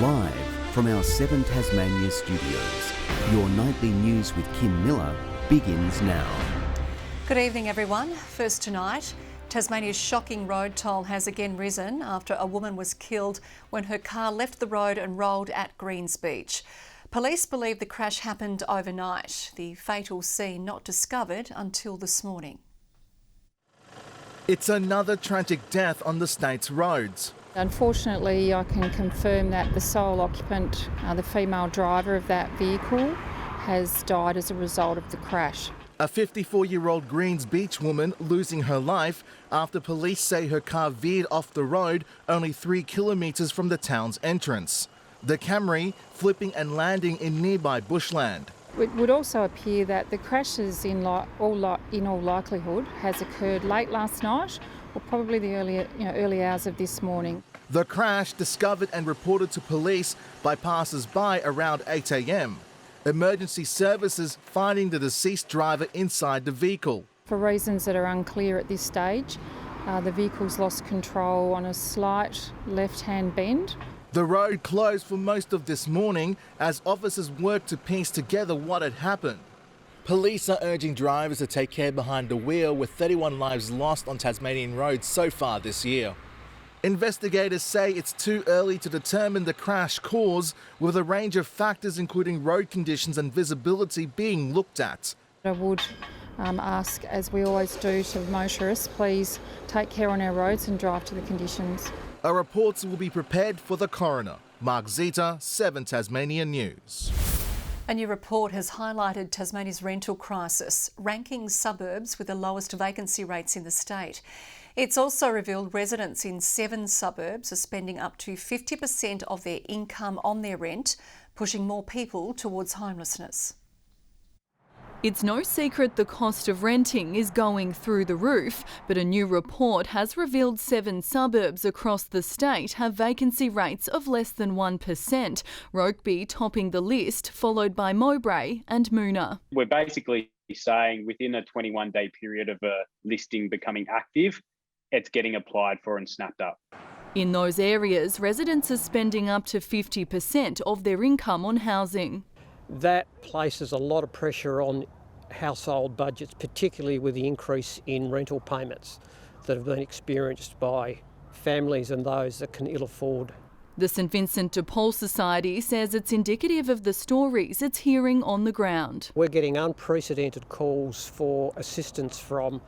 Live from our 7 Tasmania studios, your nightly news with Kim Miller begins now. Good evening, everyone. First tonight, Tasmania's shocking road toll has again risen after a woman was killed when her car left the road and rolled at Greens Beach. Police believe the crash happened overnight, the fatal scene not discovered until this morning. It's another tragic death on the state's roads. Unfortunately, I can confirm that the sole occupant, the female driver of that vehicle, has died as a result of the crash. A 54-year-old Greens Beach woman losing her life after police say her car veered off the road only 3 kilometres from the town's entrance. The Camry flipping and landing in nearby bushland. It would also appear that the crashes in all likelihood has occurred late last night or probably the early hours of this morning. The crash discovered and reported to police by passers-by around 8 a.m. Emergency services finding the deceased driver inside the vehicle. For reasons that are unclear at this stage, the vehicle's lost control on a slight left-hand bend. The road closed for most of this morning as officers worked to piece together what had happened. Police are urging drivers to take care behind the wheel, with 31 lives lost on Tasmanian roads so far this year. Investigators say it's too early to determine the crash cause, with a range of factors including road conditions and visibility being looked at. I would ask, as we always do, to motorists, please take care on our roads and drive to the conditions. A report will be prepared for the coroner. Mark Zeta, 7 Tasmania News. A new report has highlighted Tasmania's rental crisis, ranking suburbs with the lowest vacancy rates in the state. It's also revealed residents in 7 suburbs are spending up to 50% of their income on their rent, pushing more people towards homelessness. It's no secret the cost of renting is going through the roof, but a new report has revealed 7 suburbs across the state have vacancy rates of less than 1%, Rokeby topping the list, followed by Mowbray and Moona. We're basically saying within a 21-day period of a listing becoming active, it's getting applied for and snapped up. In those areas, residents are spending up to 50% of their income on housing. That places a lot of pressure on household budgets, particularly with the increase in rental payments that have been experienced by families and those that can ill afford. The St Vincent de Paul Society says it's indicative of the stories it's hearing on the ground. We're getting unprecedented calls for assistance from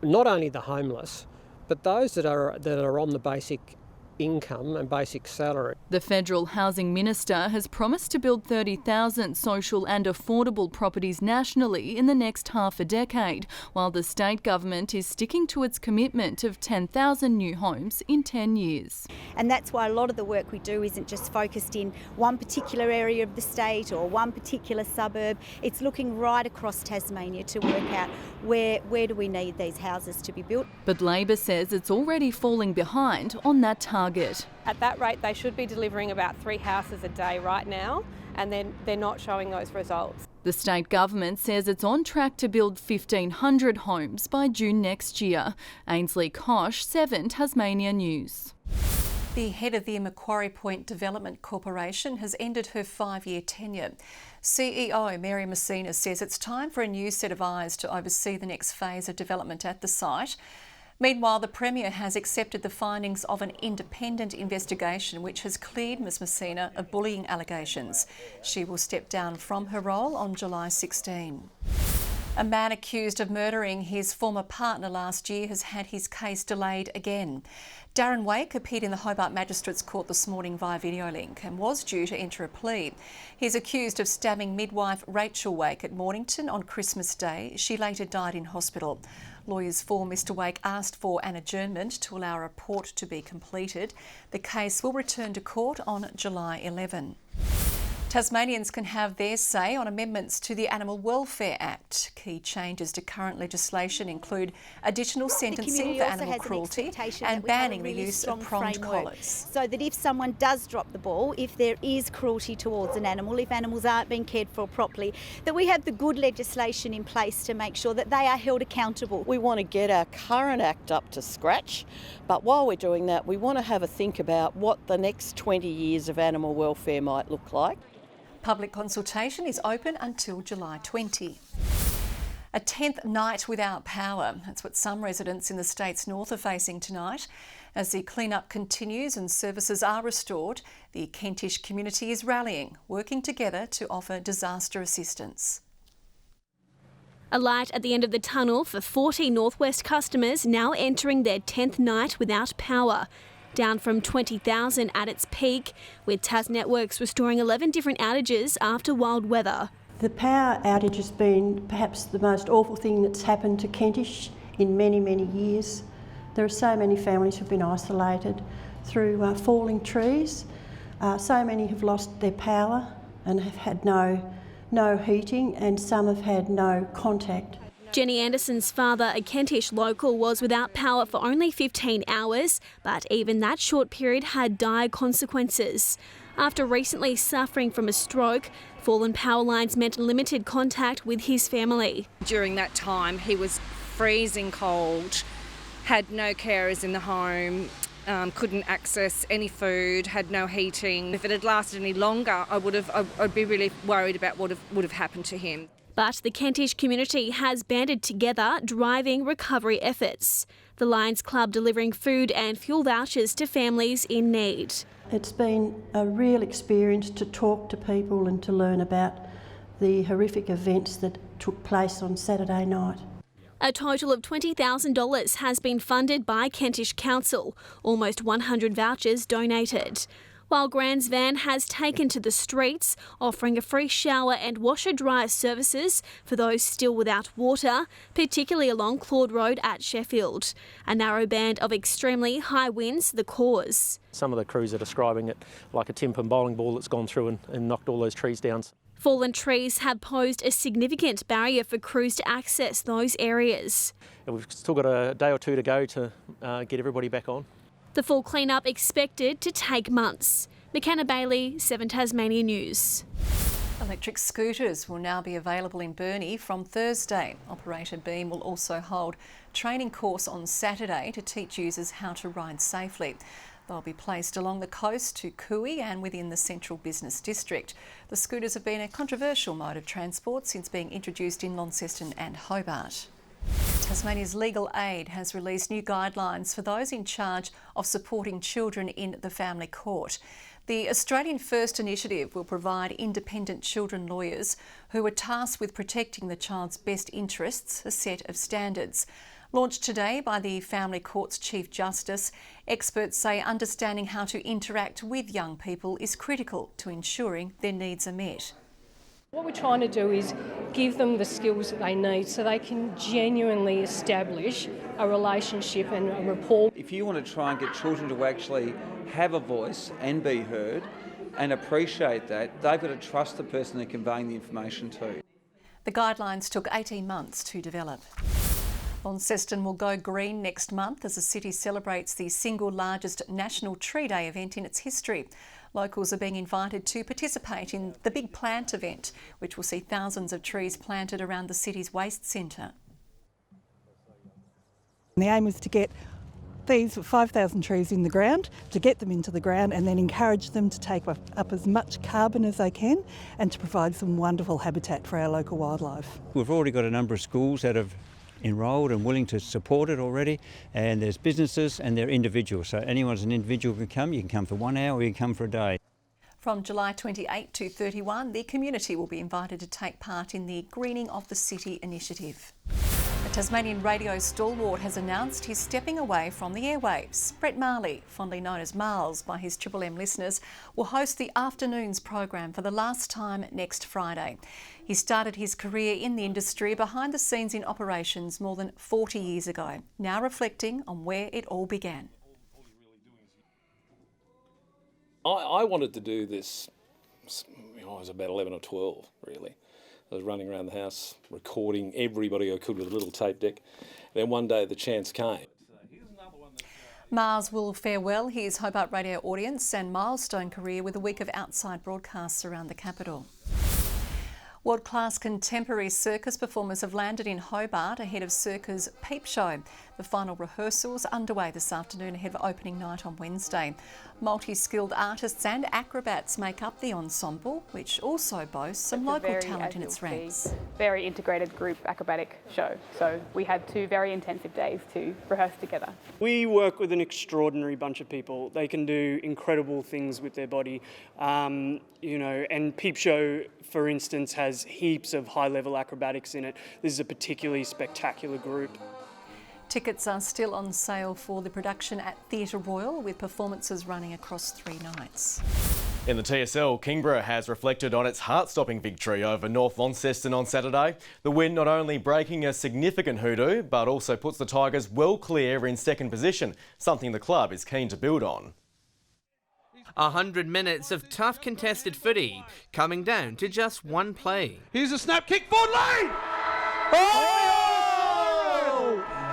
not only the homeless, but those that are on the basic income and basic salary. The Federal Housing Minister has promised to build 30,000 social and affordable properties nationally in the next half a decade, while the state government is sticking to its commitment of 10,000 new homes in 10 years. And that's why a lot of the work we do isn't just focused in one particular area of the state or one particular suburb. It's looking right across Tasmania to work out where do we need these houses to be built. But Labor says it's already falling behind on that target. At that rate, they should be delivering about 3 houses a day right now, and then they're not showing those results. The state government says it's on track to build 1,500 homes by June next year. Ainsley Kosh, 7 Tasmania News. The head of the Macquarie Point Development Corporation has ended her 5-year tenure. CEO Mary Messina says it's time for a new set of eyes to oversee the next phase of development at the site. Meanwhile, the Premier has accepted the findings of an independent investigation which has cleared Ms Messina of bullying allegations. She will step down from her role on July 16. A man accused of murdering his former partner last year has had his case delayed again. Darren Wake appeared in the Hobart Magistrates Court this morning via video link and was due to enter a plea. He's accused of stabbing midwife Rachel Wake at Mornington on Christmas Day. She later died in hospital. Lawyers for Mr Wake asked for an adjournment to allow a report to be completed. The case will return to court on July 11. Tasmanians can have their say on amendments to the Animal Welfare Act. Key changes to current legislation include additional sentencing for animal cruelty and banning the use of pronged collars. So that if someone does drop the ball, if there is cruelty towards an animal, if animals aren't being cared for properly, that we have the good legislation in place to make sure that they are held accountable. We want to get our current act up to scratch, but while we're doing that, we want to have a think about what the next 20 years of animal welfare might look like. Public consultation is open until July 20. A 10th night without power. That's what some residents in the state's north are facing tonight. As the clean-up continues and services are restored, the Kentish community is rallying, working together to offer disaster assistance. A light at the end of the tunnel for 40 Northwest customers now entering their 10th night without power. Down from 20,000 at its peak, with TasNetworks restoring 11 different outages after wild weather. The power outage has been perhaps the most awful thing that's happened to Kentish in many, many years. There are so many families who've been isolated through falling trees. So many have lost their power and have had no heating, and some have had no contact. Jenny Anderson's father, a Kentish local, was without power for only 15 hours, but even that short period had dire consequences. After recently suffering from a stroke, fallen power lines meant limited contact with his family. During that time, he was freezing cold, had no carers in the home, couldn't access any food, had no heating. If it had lasted any longer, I'd be really worried about what would have happened to him. But the Kentish community has banded together, driving recovery efforts. The Lions Club delivering food and fuel vouchers to families in need. It's been a real experience to talk to people and to learn about the horrific events that took place on Saturday night. A total of $20,000 has been funded by Kentish Council, almost 100 vouchers donated. While Grand's van has taken to the streets, offering a free shower and washer-dryer services for those still without water, particularly along Claude Road at Sheffield. A narrow band of extremely high winds the cause. Some of the crews are describing it like a timpan bowling ball that's gone through and knocked all those trees down. Fallen trees have posed a significant barrier for crews to access those areas. And we've still got a day or two to go to get everybody back on. The full clean-up expected to take months. McKenna Bailey, 7 Tasmania News. Electric scooters will now be available in Burnie from Thursday. Operator Beam will also hold a training course on Saturday to teach users how to ride safely. They'll be placed along the coast to Cooey and within the central business district. The scooters have been a controversial mode of transport since being introduced in Launceston and Hobart. Tasmania's Legal Aid has released new guidelines for those in charge of supporting children in the family court. The Australian First initiative will provide independent children lawyers who are tasked with protecting the child's best interests a set of standards. Launched today by the Family Court's Chief Justice, experts say understanding how to interact with young people is critical to ensuring their needs are met. What we're trying to do is give them the skills that they need so they can genuinely establish a relationship and a rapport. If you want to try and get children to actually have a voice and be heard and appreciate that, they've got to trust the person they're conveying the information to. The guidelines took 18 months to develop. Launceston will go green next month as the city celebrates the single largest National Tree Day event in its history. Locals are being invited to participate in the Big Plant event, which will see thousands of trees planted around the city's waste centre. The aim is to get these 5,000 trees in the ground, to get them into the ground and then encourage them to take up as much carbon as they can and to provide some wonderful habitat for our local wildlife. We've already got a number of schools that have enrolled and willing to support it already, and there's businesses and they're individuals, so anyone as an individual can come. You can come for 1 hour or you can come for a day. From July 28 to 31, the community will be invited to take part in the Greening of the City initiative. A Tasmanian radio stalwart has announced he's stepping away from the airwaves. Brett Marley, fondly known as Miles by his Triple M listeners, will host the afternoons program for the last time next Friday. He started his career in the industry behind the scenes in operations more than 40 years ago, now reflecting on where it all began. I wanted to do this I was about 11 or 12, really. I was running around the house, recording everybody I could with a little tape deck. Then one day the chance came. Mars will farewell his Hobart radio audience and milestone career with a week of outside broadcasts around the capital. World-class contemporary circus performers have landed in Hobart ahead of Circa's Peep Show. The final rehearsals underway this afternoon ahead of opening night on Wednesday. Multi-skilled artists and acrobats make up the ensemble, which also boasts some local talent in its ranks. Very integrated group acrobatic show. So we had 2 very intensive days to rehearse together. We work with an extraordinary bunch of people. They can do incredible things with their body, and Peep Show, for instance, has heaps of high-level acrobatics in it. This is a particularly spectacular group. Tickets are still on sale for the production at Theatre Royal, with performances running across 3 nights. In the TSL, Kingborough has reflected on its heart-stopping victory over North Launceston on Saturday. The win not only breaking a significant hoodoo, but also puts the Tigers well clear in second position, something the club is keen to build on. 100 minutes of tough contested footy, coming down to just one play. Here's a snap kick forward lane! Oh!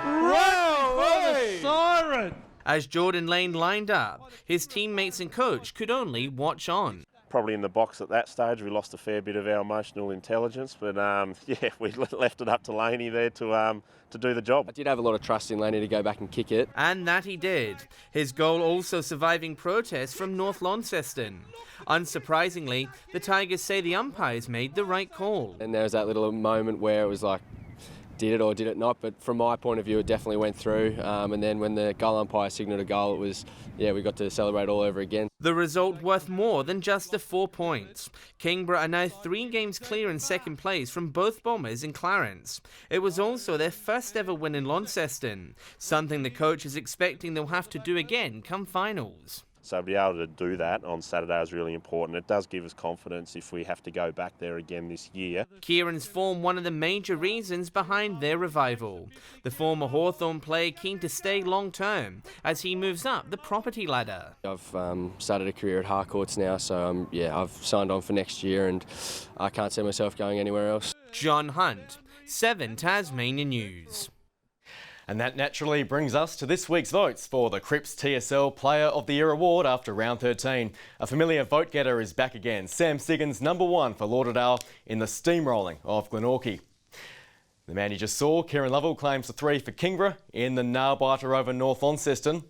Right before the siren! As Jordan Lane lined up, his teammates and coach could only watch on. Probably in the box at that stage, we lost a fair bit of our emotional intelligence, but we left it up to Laney there to do the job. I did have a lot of trust in Laney to go back and kick it. And that he did. His goal also surviving protests from North Launceston. Unsurprisingly, the Tigers say the umpires made the right call. And there was that little moment where it was like, did it or did it not? But from my point of view, it definitely went through. And then when the goal umpire signalled a goal, it was, we got to celebrate all over again. The result worth more than just the 4 points. Kingborough are now 3 games clear in second place from both Bombers and Clarence. It was also their first ever win in Launceston, something the coach is expecting they'll have to do again come finals. So to be able to do that on Saturday is really important. It does give us confidence if we have to go back there again this year. Kieran's form one of the major reasons behind their revival. The former Hawthorn player keen to stay long term as he moves up the property ladder. I've started a career at Harcourts now, so I've signed on for next year and I can't see myself going anywhere else. John Hunt, 7 Tasmania News. And that naturally brings us to this week's votes for the Cripps TSL Player of the Year award after round 13. A familiar vote getter is back again. Sam Siggins, #1 for Lauderdale in the steamrolling of Glenorchy. The man you just saw, Kieran Lovell, claims the 3 for Kingborough in the nail-biter over North Launceston.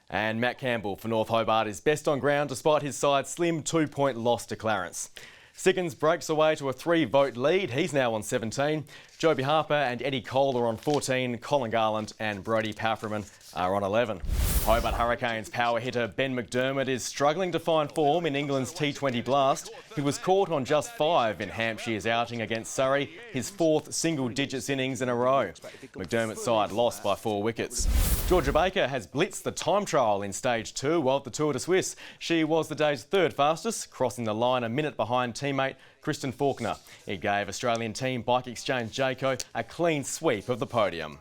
And Matt Campbell for North Hobart is best on ground despite his side's slim 2-point loss to Clarence. Siggins breaks away to a 3-vote lead. He's now on 17. Joby Harper and Eddie Cole are on 14. Colin Garland and Brodie Powerman are on 11. Hobart Hurricanes power hitter Ben McDermott is struggling to find form in England's T20 blast. He was caught on just 5 in Hampshire's outing against Surrey, his 4th single-digits innings in a row. McDermott's side lost by 4 wickets. Georgia Baker has blitzed the time trial in stage 2 of the Tour de Suisse. She was the day's 3rd fastest, crossing the line a minute behind teammate Kristen Faulkner. It gave Australian team Bike Exchange Jayco a clean sweep of the podium.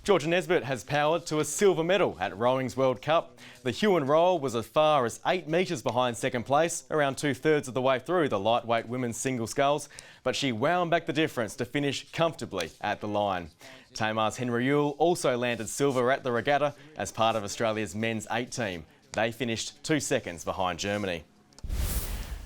Georgia Nesbitt has powered to a silver medal at Rowing's World Cup. The hue and roll was as far as 8 metres behind second place, around 2/3 of the way through the lightweight women's single sculls, but she wound back the difference to finish comfortably at the line. Tamar's Henry Yule also landed silver at the regatta as part of Australia's men's 8 team. They finished 2 seconds behind Germany.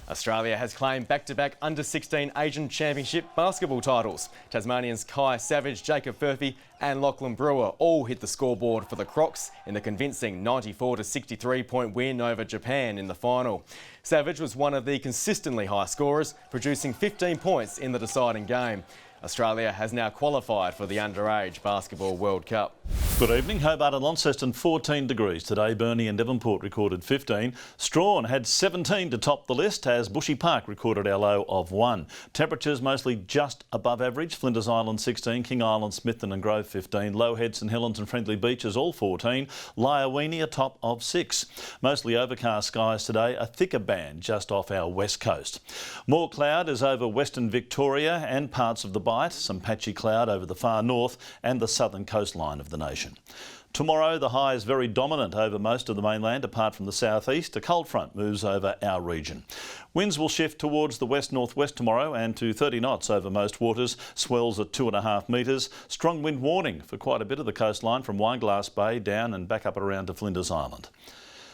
Australia has claimed back-to-back Under-16 Asian Championship basketball titles. Tasmanians Kai Savage, Jacob Furphy and Lachlan Brewer all hit the scoreboard for the Crocs in the convincing 94-63-point win over Japan in the final. Savage was one of the consistently high scorers, producing 15 points in the deciding game. Australia has now qualified for the Underage Basketball World Cup. Good evening. Hobart and Launceston 14 degrees today. Burnie and Devonport recorded 15. Strahan had 17 to top the list as Bushy Park recorded our low of 1. Temperatures mostly just above average. Flinders Island 16, King Island, Smithton and Grove 15, Lowhead, St Helens and Friendly Beaches all 14. Lyowini a top of 6. Mostly overcast skies today, a thicker band just off our west coast. More cloud is over Western Victoria and parts of the Bight, some patchy cloud over the far north and the southern coastline of the nation. Tomorrow, the high is very dominant over most of the mainland, apart from the southeast. A cold front moves over our region. Winds will shift towards the west-northwest tomorrow and to 30 knots over most waters. Swells at 2.5 metres. Strong wind warning for quite a bit of the coastline from Wineglass Bay down and back up around to Flinders Island.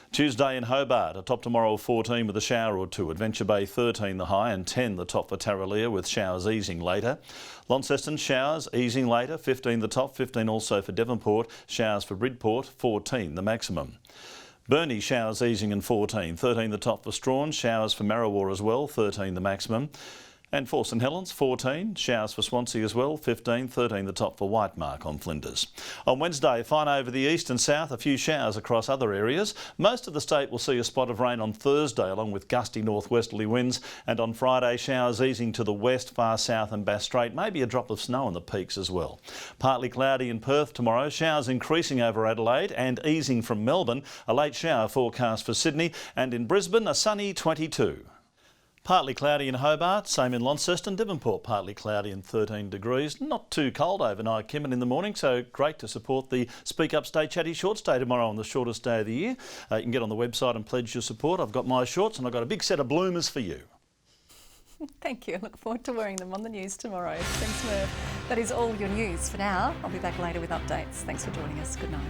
Tuesday in Hobart, a top tomorrow of 14 with a shower or two. Adventure Bay 13 the high and 10 the top for Tarraleah with showers easing later. Launceston showers easing later, 15 the top, 15 also for Devonport. Showers for Bridport, 14 the maximum. Burnie showers easing and 14, 13 the top for Strawn. Showers for Marrawar as well, 13 the maximum. And for St Helens, 14. Showers for Swansea as well, 15, 13 the top for Whitemark on Flinders. On Wednesday, fine over the east and south, a few showers across other areas. Most of the state will see a spot of rain on Thursday, along with gusty northwesterly winds. And on Friday, showers easing to the west, far south and Bass Strait. Maybe a drop of snow on the peaks as well. Partly cloudy in Perth tomorrow. Showers increasing over Adelaide and easing from Melbourne. A late shower forecast for Sydney. And in Brisbane, a sunny 22. Partly cloudy in Hobart, same in Launceston. Devonport, partly cloudy and 13 degrees. Not too cold overnight, Kim, and in the morning, so great to support the Speak Up Stay Chatty Shorts Day tomorrow on the shortest day of the year. You can get on the website and pledge your support. I've got my shorts and I've got a big set of bloomers for you. Thank you. I look forward to wearing them on the news tomorrow. Thanks, Merv. That is all your news for now. I'll be back later with updates. Thanks for joining us. Good night.